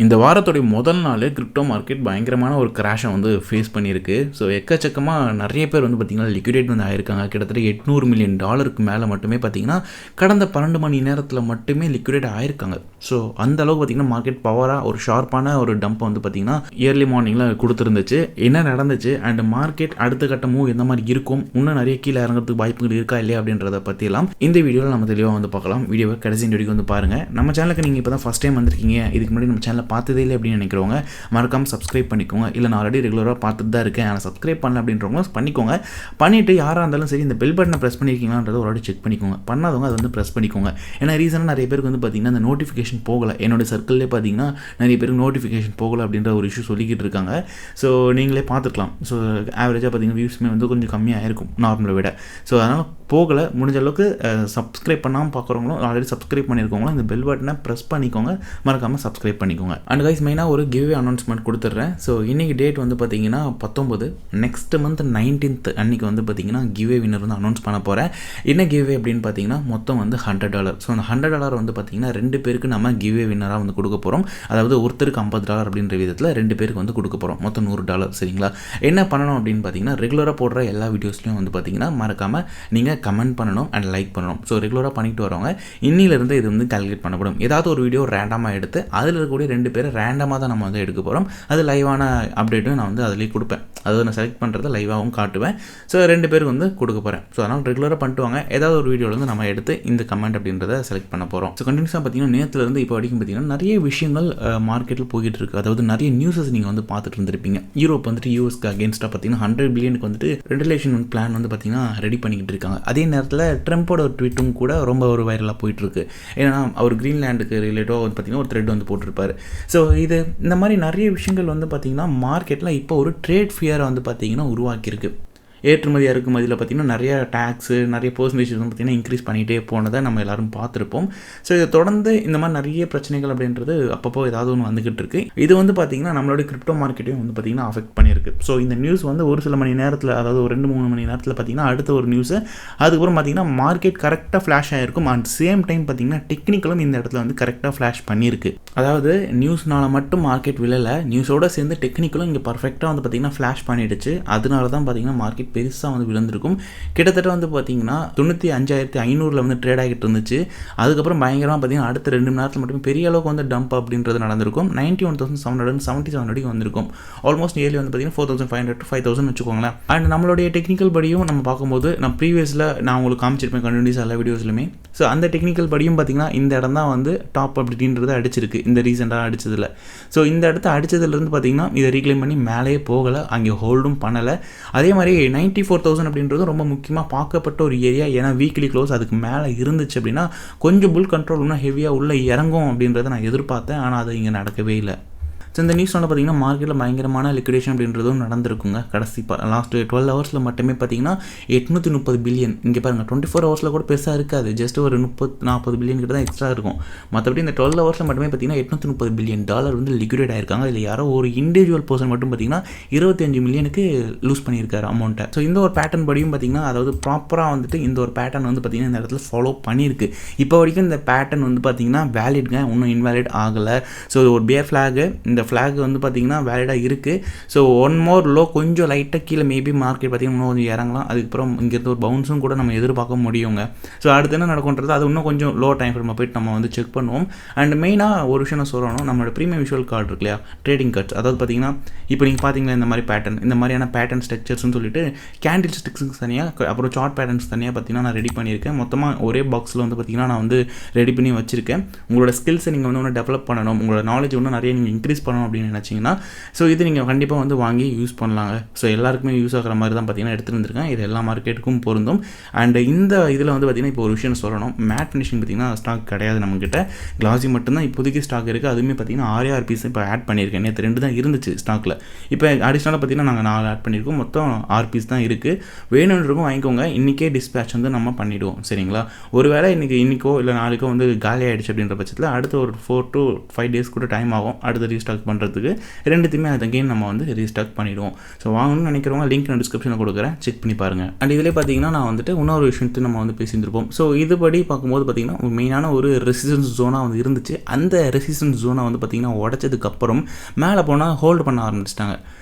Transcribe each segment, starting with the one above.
இந்த வாரத்துடைய முதல் நாள் கிரிப்டோ மார்க்கெட் பயங்கரமான ஒரு கிராஷை வந்து ஃபேஸ் பண்ணியிருக்கு. ஸோ எக்கச்சக்கமாக நிறைய பேர் வந்து பார்த்திங்கன்னா லிக்விடேட் வந்து ஆயிருக்காங்க. கிட்டத்தட்ட $800 மில்லியன் மேலே மட்டுமே பார்த்திங்கன்னா கடந்த 12 மணி நேரத்தில் மட்டுமே லிக்விடேட் ஆயிருக்காங்க. ஸோ அந்த அளவுக்கு பார்த்திங்கன்னா மார்க்கெட் பவராக ஒரு ஷார்ப்பான ஒரு டம்ப் வந்து பார்த்திங்கன்னா இயர்லி மார்னிங்கில் கொடுத்துருந்துச்சு. என்ன நடந்துச்சு அண்ட் மார்க்கெட் அடுத்த கட்ட மூவ் எந்த மாதிரி இருக்கும், இன்னும் நிறைய கீழே இறங்கிறதுக்கு வாய்ப்புகள் இருக்கா இல்லையா அப்படின்றத பற்றியெல்லாம் இந்த வீடியோவில் நம்ம தெளிவாக வந்து பார்க்கலாம். வீடியோவை கடைசி வரைக்கும் வந்து பாருங்கள். நம்ம சேனலுக்கு நீங்கள் இப்போ தான் ஃபஸ்ட் டைம் வந்திருக்கீங்க, இதுக்கு முன்னாடி நம்ம சேனலில் பார்த்ததே இல்லை அப்படின்னு நினைக்கிறவங்க மறக்காமல் சப்ஸ்கிரைப் பண்ணிக்கோங்க. இல்லை நான் ஆல்ரெடி ரெகுலராக பார்த்துட்டு தான் இருக்கேன், ஆனால் சப்ஸ்கிரைப் பண்ணல அப்படின்றவங்க பண்ணிக்கோங்க. பண்ணிவிட்டு யாராக இருந்தாலும் சரி இந்த பெல் பட்டனை ப்ரெஸ் பண்ணியிருக்கீங்களான்றதை ஒரு வாட்டி செக் பண்ணிக்கோங்க. பண்ணாதவங்க அதை வந்து ப்ரெஸ் பண்ணிக்கோங்க. ஏன்னா ரீசனாக நிறைய பேருக்கு வந்து பார்த்திங்கன்னா அந்த நோட்டிஃபிகேஷன் போகலை. என்னோடய சர்க்கிள்லேயே பார்த்திங்கன்னா நிறைய பேருக்கு நோட்டிஃபிகேஷன் போகலை அப்படின்ற ஒரு இஷ்யூ சொல்லிக்கிட்டு இருக்காங்க. ஸோ நீங்களே பார்த்துக்கலாம். ஸோ ஆவரேஜாக பார்த்திங்கன்னா வியூஸ்மே வந்து கொஞ்சம் கம்மியாக இருக்கும் நார்மலை விட. ஸோ அதனால் போகலை. முடிஞ்ச அளவுக்கு சப்ஸ்கிரைப் பண்ணாமல் பார்க்குறவங்களும் ஆல்ரெடி சப்ஸ்கிரைப் பண்ணியிருக்கவங்களும் இந்த பெல் பட்டனை ப்ரெஸ் பண்ணிக்கோங்க. மறக்காமல் சப்ஸ்கிரைப் பண்ணிக்கோங்க. அண்ட் கைஸ் மெயினாக ஒரு கிவ்வே அனௌன்ஸ்மெண்ட் கொடுத்துட்றேன். ஸோ இன்றைக்கி டேட் வந்து பார்த்திங்கன்னா 19, நெக்ஸ்ட் மந்த் 19th அன்றைக்கி வந்து பார்த்திங்கன்னா கிவ்வே வின்னர் வந்து அனௌன்ஸ் பண்ண போகிறேன். என்ன கிவ்வே அப்படின்னு பார்த்தீங்கன்னா மொத்தம் வந்து $100. ஸோ அந்த $100 வந்து பார்த்திங்கன்னா 2 பேருக்கு நம்ம கிவ்வே வின்னராக வந்து கொடுக்க போகிறோம். அதாவது ஒருத்தருக்கு $50 அப்படின்ற விதத்தில் 2 பேருக்கு வந்து கொடுக்க போகிறோம். மொத்தம் $100. சரிங்களா? என்ன பண்ணணும் அப்படின்னு பார்த்தீங்கன்னா ரெகுலராக போடுற எல்லா வீடியோஸ்லையும் வந்து பார்த்திங்கன்னா மறக்காமல் நீங்கள் கமெண்ட் பண்ணணும் அண்ட் லைக் பண்ணணும். ஸோ ரெகுலராக பண்ணிட்டு வரவங்க இன்னிலிருந்து இது வந்து கால்குலேட் பண்ணப்படும். ஏதாவது ஒரு வீடியோ ரேண்டமாக எடுத்து அதில் இருக்கக்கூடிய 2 பேரை ரேண்டமாக தான் நம்ம வந்து எடுக்க போகிறோம். அது லைவான அப்டேட்டும் நான் வந்து அதிலே கொடுப்பேன். அதாவது நான் செலக்ட் பண்ணுறதை லைவாகவும் காட்டுவேன். ஸோ 2 பேருக்கு வந்து கொடுக்க போகிறேன். ஸோ அதனால் ரெகுலராக பண்ணிட்டு வாங்க. ஏதாவது ஒரு வீடியோவில் வந்து நம்ம எடுத்து இந்த கமெண்ட் அப்படின்றத செலக்ட் பண்ண போகிறோம். ஸோ கண்டினியூஸாக பார்த்தீங்கன்னா நேற்றுலேருந்து இப்போ வரைக்கும் பார்த்தீங்கன்னா நிறைய விஷயங்கள் மார்க்கெட்டில் போய்கிட்டு இருக்குது. அதாவது நிறைய நியூஸஸ் நீங்கள் வந்து பார்த்துட்டு இருந்திருப்பீங்க. யூரோப் வந்துட்டு யூஎஸ்க்கு அகேன்ஸ்டாக பார்த்தீங்கன்னா $100 பில்லியனுக்கு வந்துட்டு ரெகுலேஷன் பிளான் வந்து பார்த்தீங்கன்னா ரெடி பண்ணிக்கிட்டு இருக்காங்க. அதே நேரத்தில் ட்ரம்ப்போட ஒரு ட்வீட்டும் கூட ரொம்ப ஒரு வைரலாக போயிட்டுருக்கு. ஏன்னா அவர் கிரீன்லேண்டுக்கு ரிலேட்டிவாக வந்து பார்த்திங்கன்னா ஒரு த்ரெட் வந்து போட்டிருப்பார். ஸோ இது இந்த மாதிரி நிறைய விஷயங்கள் வந்து பார்த்திங்கன்னா மார்க்கெட்டில் இப்போ ஒரு ட்ரேட் ஃபியரை வந்து பார்த்திங்கன்னா உருவாக்கியிருக்கு. ஏற்றுமதி இறக்குமதியில் பார்த்திங்கன்னா நிறைய டேக்ஸு நிறைய பர்சன்டேஜ் வந்து பார்த்திங்கன்னா இன்க்ரீஸ் பண்ணிகிட்டே போனதை நம்ம எல்லோரும் பார்த்துருப்போம். ஸோ இதை தொடர்ந்து இந்த மாதிரி நிறைய பிரச்சனைகள் அப்படின்றது அப்பப்போ ஏதாவது ஒன்று வந்துக்கிட்டு இருக்குது. இது வந்து பார்த்திங்கன்னா நம்மளோட கிரிப்டோ மார்க்கெட்டையும் வந்து பார்த்திங்கன்னா அஃபெக்ட் பண்ணியிருக்கு. ஸோ இந்த நியூஸ் வந்து ஒரு சில மணி நேரத்தில், அதாவது ஒரு 2-3 மணி நேரத்தில் பார்த்திங்கன்னா அடுத்த ஒரு நியூஸு, அதுக்கப்புறம் பார்த்திங்கன்னா மார்க்கெட் கரெக்டாக ஃப்ளாஷ் ஆகிருக்கும். அட் சேம் டைம் பார்த்திங்கன்னா டெக்னிக்கலும் இந்த இடத்துல வந்து கரெக்டாக ஃப்ளாஷ் பண்ணியிருக்கு. அதாவது நியூஸ்னால் மட்டும் மார்க்கெட் விழலை, நியூஸோடு சேர்ந்து டெக்னிக்கலும் இங்கே பர்ஃபெக்டாக வந்து பார்த்திங்கன்னா ஃப்ளாஷ் பண்ணிடுச்சு. அதனால தான் பார்த்திங்கன்னா மார்க்கெட் பெருசாக வந்து விழுந்திருக்கும். கிட்டத்தட்ட வந்து பார்த்தீங்கன்னா 95,500 வந்து ட்ரேட் ஆகிட்டு இருந்துச்சு. அதுக்கப்புறம் பயங்கரமாக பார்த்தீங்கன்னா அடுத்த 2 மணி நேரத்தில் மட்டும் பெரிய அளவுக்கு வந்து டம்ப் அப்படின்றது நடந்திருக்கும். 91,777 வரைக்கும் வந்திருக்கும். ஆல்மோஸ்ட் இயர்லி வந்து பார்த்தீங்கன்னா 4,500 to 5,000 வச்சுக்கோங்களேன். அண்ட் நம்மளுடைய டெக்னிக்கல் படியும் நம்ம பார்க்கும்போது நான் ப்ரீவியஸில் நான் உங்களுக்கு காமிச்சிருப்பேன் கண்டினியூஸாக எல்லா வீடியோஸ்லையுமே. ஸோ அந்த டெக்னிக்கல் படியும் பார்த்தீங்கன்னா இந்த இடம் தான் வந்து டாப் அப்படின்றது அடிச்சிருக்கு இந்த ரீசெண்டாக அடிச்சதில். ஸோ இந்த இடத்த அடித்ததுலேருந்து பார்த்தீங்கன்னா இதை ரீக்ளைம் பண்ணி மேலேயே போகலை, அங்கே ஹோல்டும் பண்ணலை. அதே மாதிரி 94,000 அப்படின்றது ரொம்ப முக்கியமாக பார்க்கப்பட்ட ஒரு ஏரியா. ஏன்னா வீக்லி க்ளோஸ் அதுக்கு மேலே இருந்துச்சு அப்படின்னா கொஞ்சம் புல் கண்ட்ரோல் இன்னும் ஹெவியாக உள்ளே இறங்கும் அப்படின்றத நான் எதிர்பார்த்தேன். ஆனால் அது இங்கே நடக்கவே இல்லை. ஸோ இந்த நியூஸ் வந்து பார்த்திங்கன்னா மார்க்கெட்டில் பயங்கரமான லிக்விடேஷன் அப்படின்றதும் நடந்திருக்குங்க. கடைசி லாஸ்ட் 12 ஹவர்ஸில் மட்டுமே பார்த்திங்கன்னா $830 பில்லியன். இங்கே பாருங்கள் 24 ஹவர்ஸில் கூட பெருசாக இருக்காது, ஜஸ்ட் ஒரு 30-40 பில்லியன் கிட்ட தான் எக்ஸ்ட்ரா இருக்கும். மற்றபடி இந்த 12 ஹவர்ஸில் மட்டுமே பார்த்திங்கன்னா $830 பில்லியன் வந்து லிக்விடேட் ஆயிருக்காங்க. இதில் யாரோ ஒரு இண்டிவிஜுவல் பர்சன் மட்டும் பார்த்திங்கன்னா 25 மில்லியனுக்கு லூஸ் பண்ணியிருக்காரு அமௌண்ட்டை. ஸோ இந்த ஒரு பேட்டர்ன் படியும் பார்த்திங்கன்னா அதாவது ப்ராப்பராக வந்துட்டு இந்த ஒரு பேட்டர்ன் வந்து பார்த்திங்கன்னா இந்த இடத்துல ஃபாலோ பண்ணியிருக்கு. இப்போ வரைக்கும் இந்த பேட்டர்ன் வந்து பார்த்திங்கன்னா வேலிட்ங்க, இன்னும் இன்வேலிட் ஆகலை. ஸோ ஒரு பியர் ஃப்ளாகு, இந்த ஃப்ளாக் வந்து பார்த்திங்கன்னா வேலிடாக இருக்குது. ஸோ ஒன் மோர் லோ கொஞ்சம் லைட்டாக கீழே மேபி மார்க்கெட் பார்த்திங்கன்னா இன்னும் கொஞ்சம் இறங்கலாம். அதுக்கப்புறம் இங்கேருந்து ஒரு பவுன்ஸும் கூட நம்ம எதிர்பார்க்க முடியுங்க. ஸோ அடுத்து என்ன நடக்கும்ன்றது அது இன்னும் கொஞ்சம் லோ டைம் ஃப்ரேம் போய்ட்டு நம்ம வந்து செக் பண்ணுவோம். அண்ட் மெயினாக ஒரு விஷயம் நான் சொல்லணும், நம்மளோட ப்ரீமியம் விஷுவல் கார்டு இருக்கு இல்லையா, ட்ரேடிங் கார்ட்ஸ். அதாவது பார்த்திங்கன்னா இப்போ நீங்கள் பார்த்தீங்கன்னா இந்த மாதிரி பேட்டர்ன், இந்த மாதிரியான பேட்டர்ன் ஸ்ட்ரக்சர்ஸ்னு சொல்லிட்டு கேண்டில் ஸ்டிக்ஸுக்கு தனியாக, அப்புறம் சார்ட் பேட்டர்ன்ஸ் தனியாக பார்த்திங்கன்னா நான் ரெடி பண்ணியிருக்கேன். மொத்தமாக ஒரே பாக்ஸில் வந்து பார்த்திங்கன்னா நான் வந்து ரெடி பண்ணி வச்சுருக்கேன். உங்களோட ஸ்கில்ஸை நீங்கள் வந்து ஒன்று டெவலப் பண்ணணும், உங்களோட நாலேஜ் இன்னும் நிறைய நீங்கள் இன்க்ரீஸ் பண்ணணும் அப்படின்னு நினச்சிங்கன்னா ஸோ இது நீங்கள் கண்டிப்பாக வந்து வாங்கி யூஸ் பண்ணலாங்க. ஸோ எல்லாருக்குமே யூஸ் ஆகிற மாதிரி தான் பார்த்தீங்கன்னா எடுத்துகிட்டு வந்திருக்கேன். இது எல்லா மார்க்கெட்டுக்கும் பொருந்தும். அண்ட் இந்த இதில் வந்து பார்த்திங்கன்னா இப்போ ஒரு விஷயம் சொல்லணும், மேட் ஃபினிஷிங் பார்த்திங்கன்னா ஸ்டாக் கிடையாது நம்மக்கிட்ட. கிளாசி மட்டும்தான் இப்போதைக்கு ஸ்டாக் இருக்குது. அதுவுமே பார்த்திங்கன்னா 6 பீஸ் இப்போ ஆட் பண்ணியிருக்கேன். நேற்று 2 தான் இருந்துச்சு ஸ்டாக்கில். இப்போ அடிஷ்னலாக பார்த்திங்கன்னா நாங்கள் 4 ஆட் பண்ணியிருக்கோம். மொத்தம் 6 பீஸ் தான் இருக்குது. வேணுன்றக்கும் வாங்கிக்கோங்க. இன்றைக்கே டிஸ்பேச் வந்து நம்ம பண்ணிவிடுவோம். சரிங்களா? ஒருவேளை இன்றைக்கோ இல்லை நாளைக்கோ வந்து காலி ஆகிடுச்சு அப்படின்ற பட்சத்தில் அடுத்த ஒரு 4 to 5 டேஸ் கூட டைம் ஆகும் அடுத்த ரீஸ்டாக் ரீஸ்டாக் பண்ணுறதுக்கு ரெண்டுத்தையுமே அகைன் நம்ம வந்து ரீஸ்டாக் பண்ணிவிடுவோம். ஸோ வாங்கணும்னு நினைக்கிறவங்க லிங்க் நான் டிஸ்கிரிப்ஷனில் கொடுக்குறேன், செக் பண்ணி பாருங்கள். அண்ட் இதிலே பார்த்தீங்கன்னா நான் வந்துட்டு இன்னொரு விஷயத்தை நம்ம வந்து பேசியிருந்திருப்போம். ஸோ இதுபடி பார்க்கும்போது பார்த்தீங்கன்னா மெயினான ஒரு ரெசிஸ்டன்ஸ் ஜோனாக வந்து இருந்துச்சு. அந்த ரெசிஸ்டன்ஸ் ஜோனை வந்து பார்த்திங்கன்னா உடச்சதுக்கப்புறம் மேலே போனால் ஹோல்டு பண்ண ஆரம்பிச்சிட்டாங்க.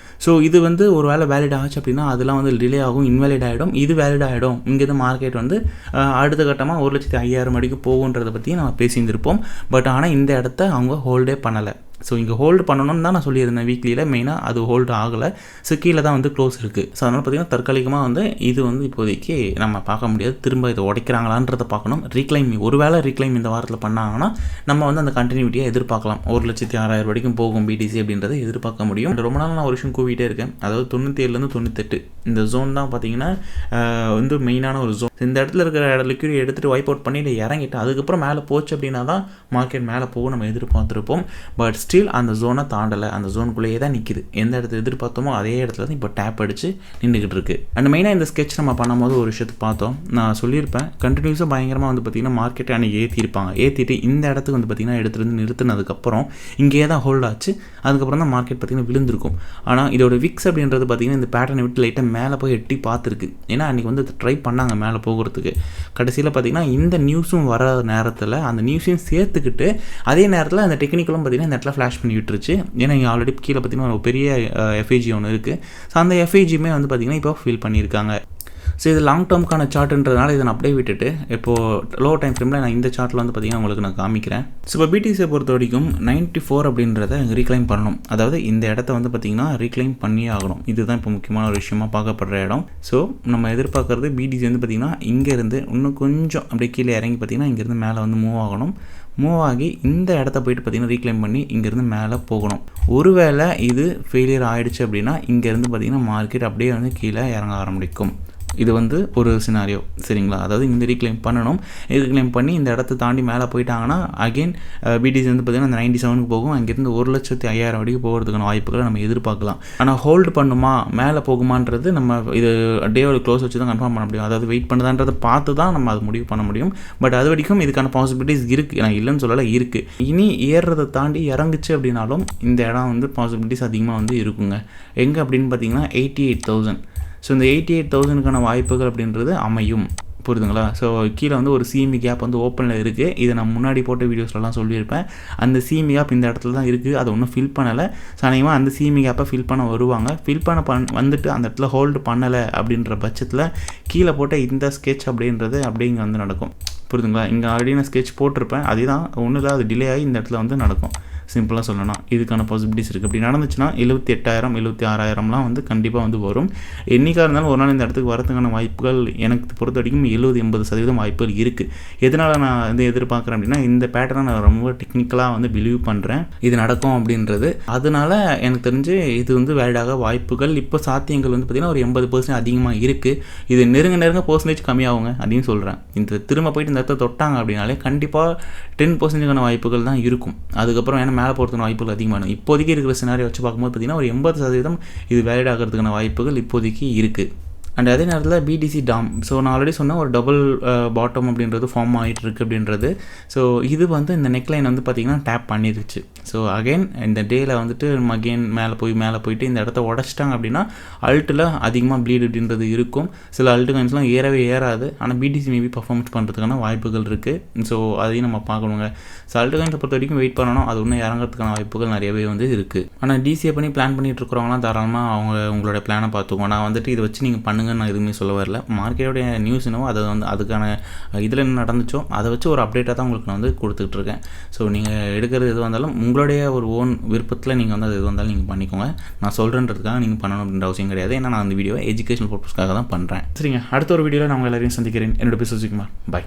ஸோ இது வந்து ஒரு வேளை வேலிட் ஆச்சு அப்படின்னா அதெல்லாம் வந்து டிலே ஆகும், இன்வேலிட் ஆகிடும். இது வேலிட் ஆகிடும். இங்கேருந்து மார்க்கெட் வந்து அடுத்த கட்டமாக 1,05,000 அடிக்கு போகுன்றதை பற்றி நம்ம பேசியிருந்திருப்போம். பட் ஆனால் இந்த இடத்த அவங்க ஹோல்டே பண்ணலை. ஸோ இங்கே ஹோல்டு பண்ணணும்னு தான் நான் சொல்லியிருந்தேன் வீக்லியில். மெயினாக அது ஹோல்டு ஆகலை. ஸோ கீழே தான் வந்து க்ளோஸ் இருக்குது. ஸோ அதனால் பார்த்திங்கன்னா தற்காலிகமாக வந்து இது வந்து இப்போதைக்கு நம்ம பார்க்க முடியாது. திரும்ப இதை உடைக்கிறாங்களான்றதை பார்க்கணும். ரீக்ளைம் ஒருவேளை ரீக்ளைம் இந்த வாரத்தில் பண்ணாங்கன்னா நம்ம வந்து அந்த கண்டினியூட்டியை எதிர்பார்க்கலாம். 1,06,000 வரைக்கும் போகும் பிடிசி அப்படின்றத எதிர்பார்க்க முடியும். ரொம்ப நாள் நான் ஒரு விஷயம் கூவிட்டே இருக்கேன். அதாவது 97லேருந்து 98 இந்த ஜோன் தான் பார்த்திங்கன்னா வந்து மெயினான ஒரு ஜோன். இந்த இடத்துல இருக்கிற லிக்விட் எடுத்துகிட்டு வைப் அவுட் பண்ணி இறங்கிட்டு அதுக்கப்புறம் மேலே போச்சு அப்படின்னா தான் மார்க்கெட் மேலே போகும் நம்ம எதிர்பார்த்துருப்போம். பட் ஸ்டில் அந்த ஜோனை தாண்டலை. அந்த ஜோனுக்குள்ளேயே தான் நிற்கிது. எந்த இடத்துல எதிர்பார்த்தோமோ அதே இடத்துல தான் இப்போ டேப் அடித்து நின்றுக்கிட்டு இருக்குது. அண்ட் மெயினாக இந்த ஸ்கெட்ச் நம்ம பண்ணும்போது ஒரு விஷயத்தை பார்த்தோம். நான் சொல்லியிருப்பேன், கண்டினியூஸாக பயங்கரமாக வந்து பார்த்திங்கன்னா மார்க்கெட்டை அன்றைக்கி ஏற்றிட்டு இந்த இடத்துக்கு வந்து பார்த்திங்கன்னா எடுத்துகிட்டு நிறுத்தினதுக்கப்புறம் இங்கேயே தான் ஹோல்ட் ஆச்சு. அதுக்கப்புறம் தான் மார்க்கெட் பார்த்திங்கன்னா விழுந்திருக்கும். ஆனால் இதோட விக்ஸ் அப்படின்றது பார்த்திங்கன்னா இந்த பேட்டர்னை விட்டு லைட்டாக மேலே போய் எட்டி பார்த்துருக்கு. ஏன்னா அன்றைக்கி வந்து ட்ரை பண்ணாங்க மேலே போகிறதுக்கு. கடைசியில் பார்த்திங்கன்னா இந்த நியூஸும் வர நேரத்தில் அந்த நியூஸையும் சேர்த்துக்கிட்டு அதே நேரத்தில் அந்த டெக்னிக்கலும் பார்த்திங்கன்னா இந்த இடத்துல ஃப்ளாஷ் பண்ணி விட்டுருச்சு. ஏன்னா இங்கே ஆல்ரெடி கீழே பார்த்திங்கன்னா ஒரு பெரிய எஃப்ஐஜி ஒன்று இருக்குது. ஸோ அந்த எஃப்ஐஜியுமே வந்து பார்த்திங்கன்னா இப்போ ஃபில் பண்ணியிருக்காங்க. ஸோ இது லாங் டேர்முக்கான சார்ட்டுன்றதுனால இதை நான் அப்படியே விட்டுட்டு இப்போது லோ டைம் ஃப்ரேமில் நான் இந்த சார்ட்டில் வந்து பார்த்திங்கன்னா உங்களுக்கு நான் காமிக்கிறேன். ஸோ இப்போ பிடிசியை பொறுத்த வரைக்கும் 94 அப்படின்றத ரீக்ளைம் பண்ணணும். அதாவது இந்த இடத்த வந்து பார்த்திங்கன்னா ரீக்ளைம் பண்ணியே ஆகணும். இதுதான் இப்போ முக்கியமான ஒரு விஷயமாக பார்க்கப்படுற இடம். ஸோ நம்ம எதிர்பார்க்குறது பிடிசி வந்து பார்த்திங்கன்னா இங்கேருந்து இன்னும் கொஞ்சம் அப்படியே கீழே இறங்கி பார்த்திங்கன்னா இங்கேருந்து மேலே வந்து மூவ் ஆகணும். மூவ் ஆகி இந்த இடத்த போய்ட்டு பார்த்திங்கன்னா ரீக்ளைம் பண்ணி இங்கேருந்து மேலே போகணும். ஒருவேளை இது ஃபெயிலியர் ஆகிடுச்சு அப்படின்னா இங்கேருந்து பார்த்திங்கன்னா மார்க்கெட் அப்படியே வந்து கீழே இறங்க ஆரம்பிக்கும். இது வந்து ஒரு சினாரியோ, சரிங்களா? அதாவது இந்த ரீக்ளைம் பண்ணணும். ரீக்ளைம் பண்ணி இந்த இடத்த தாண்டி மேலே போயிட்டாங்கன்னா அகெயின் பிடிசி வந்து பார்த்திங்கன்னா அந்த 97க்கு போகும். அங்கேருந்து 1,05,000 வரைக்கும் போகிறதுக்கான வாய்ப்புகளை நம்ம எதிர்பார்க்கலாம். ஆனால் ஹோல்டு பண்ணுமா மேலே போகுமான்றது நம்ம இது டேவோட க்ளோஸ் வச்சு தான் கன்ஃபார்ம் பண்ண முடியும். அதாவது வெயிட் பண்ணுதான்றதை பார்த்து தான் நம்ம அது முடிவு பண்ண முடியும். பட் அது வரைக்கும் இதுக்கான பாசிபிலிட்டிஸ் இருக்குது. நான் இல்லைன்னு சொல்லலை, இருக்குது. இனி ஏறுறதை தாண்டி இறங்குச்சு அப்படின்னாலும் இந்த இடம் வந்து பாசிபிலிட்டிஸ் அதிகமாக வந்து இருக்குங்க. எங்கே அப்படின்னு பார்த்தீங்கன்னா 88,000. ஸோ இந்த 88,000க்கான வாய்ப்புகள் அப்படின்றது அமையும். புரியுதுங்களா? ஸோ கீழே வந்து ஒரு சிஎம்இ கேப் வந்து ஓப்பனில் இருக்குது. இதை நான் முன்னாடி போட்ட வீடியோஸ்லாம் சொல்லியிருப்பேன். அந்த சிஎம்இ கேப் இந்த இடத்துல தான் இருக்குது. அதை ஒன்றும் ஃபில் பண்ணலை. சனியமாக அந்த சிஎம்இ கேப்பை ஃபில் பண்ண வருவாங்க. ஃபில் வந்துட்டு அந்த இடத்துல ஹோல்டு பண்ணலை அப்படின்ற பட்சத்தில் கீழே போட்ட இந்த ஸ்கெட்ச் அப்படின்றது அப்படியே இங்கே வந்து நடக்கும். புரியுதுங்களா? இங்கே ஆல்ரெடி நான் ஸ்கெட்ச் போட்டிருப்பேன். அதுதான் ஒன்றும் இல்லை, அது டிலே ஆகி இந்த இடத்துல வந்து நடக்கும். சிம்பிளாக சொல்லணும் இதுக்கான பாசிபிலிட்டிஸ் இருக்குது. அப்படி நடந்துச்சுன்னா 78,000 76,000லாம் வந்து கண்டிப்பாக வந்து வரும். என்றைக்காக இருந்தாலும் ஒரு நாள் இந்த இடத்துக்கு வரதுக்கான வாய்ப்புகள் எனக்கு பொறுத்த வரைக்கும் 70-80% வாய்ப்புகள் இருக்குது. எதனால் நான் வந்து எதிர்பார்க்குறேன் அப்படின்னா இந்த பேட்டர்னை நான் ரொம்ப டெக்னிக்கலாக வந்து பிலீவ் பண்ணுறேன் இது நடக்கும் அப்படின்றது. அதனால் எனக்கு தெரிஞ்சு இது வந்து வேலிடாக வாய்ப்புகள் இப்போ சாத்தியங்கள் வந்து பார்த்திங்கன்னா ஒரு 80% அதிகமாக இருக்குது. இது நெருங்க % கம்மியாகுங்க அப்படின்னு சொல்கிறேன். இந்த திரும்ப போயிட்டு இந்த இடத்த தொட்டாங்க அப்படின்னாலே கண்டிப்பாக 10%க்கான வாய்ப்புகள் தான் இருக்கும். அதுக்கப்புறம் ஏன்னா மேலே போகிறதுக்கான வாய்ப்புகள் அதிகமான இப்போதைக்கு இருக்கிற சினாரியோ வச்சு பார்க்கும்போது பார்த்திங்கன்னா ஒரு 80% இது வேலிட் ஆகிறதுக்கான வாய்ப்புகள் இப்போதைக்கு இருக்குது. அண்ட் அதே நேரத்தில் பிடிசி டாம். ஸோ நான் ஆல்ரெடி சொன்னேன் ஒரு டபுள் பாட்டம் அப்படின்றது ஃபார்ம் ஆகிட்டு இருக்குது அப்படின்றது. ஸோ இது வந்து இந்த நெக்லைன் வந்து பார்த்திங்கன்னா டேப் பண்ணிருச்சு. ஸோ அகெயின் இந்த டேயில் வந்துட்டு அகெயின் மேலே போயிட்டு இந்த இடத்த உடச்சிட்டாங்க அப்படின்னா அல்ட்டில் அதிகமாக ப்ளீட் அப்படின்றது இருக்கும். சில அல்ட்டு காயின்ஸ்லாம் ஏறவே ஏறாது. ஆனால் பிடிசி மேபி பர்ஃபார்மன்ஸ் பண்ணுறதுக்கான வாய்ப்புகள் இருக்குது. ஸோ அதையும் நம்ம பார்க்கணுங்க. ஸோ அல்ட்டு காயின்ஸை பொறுத்த வரைக்கும் வெயிட் பண்ணணும். அது இன்னும் இறங்கிறதுக்கான வாய்ப்புகள் நிறையவே வந்து இருக்குது. ஆனால் டிசிஏ பண்ணி பிளான் பண்ணிட்டு இருக்கிறவங்களாம் தாராளமாக உங்களோட பிளானை பார்த்துக்கோங்க. நான் வந்துட்டு இதை வச்சு நீங்கள் பண்ணுங்க நான் எதுவுமே சொல்ல வரல. மார்க்கெட்டோடைய நியூஸ் என்னவோ அதை வந்து அதுக்கான இதில் என்ன நடந்துச்சோ அதை வச்சு ஒரு அப்டேட்டாக தான் உங்களுக்கு நான் வந்து கொடுத்துட்ருக்கேன். ஸோ நீங்கள் எடுக்கிறது எது வந்தாலும் உங்களுடைய ஒரு ஓன் விருப்பத்தில் நீங்கள் வந்து அது எது வந்தாலும் நீங்கள் பண்ணிக்கோங்க. நான் சொல்கிறேன்றதுக்காக நீங்கள் பண்ணணும் அப்படின்ற அவசியம் கிடையாது. ஏன்னா நான் அந்த வீடியோவை எஜுகேஷனல் பர்பஸ்க்காக தான் பண்ணுறேன். சரிங்க, அடுத்த ஒரு வீடியோவில் நான் உங்கள் எல்லாரையும் சந்திக்கிறேன். என்னோட பேர் சுஜிகுமார். பாய்.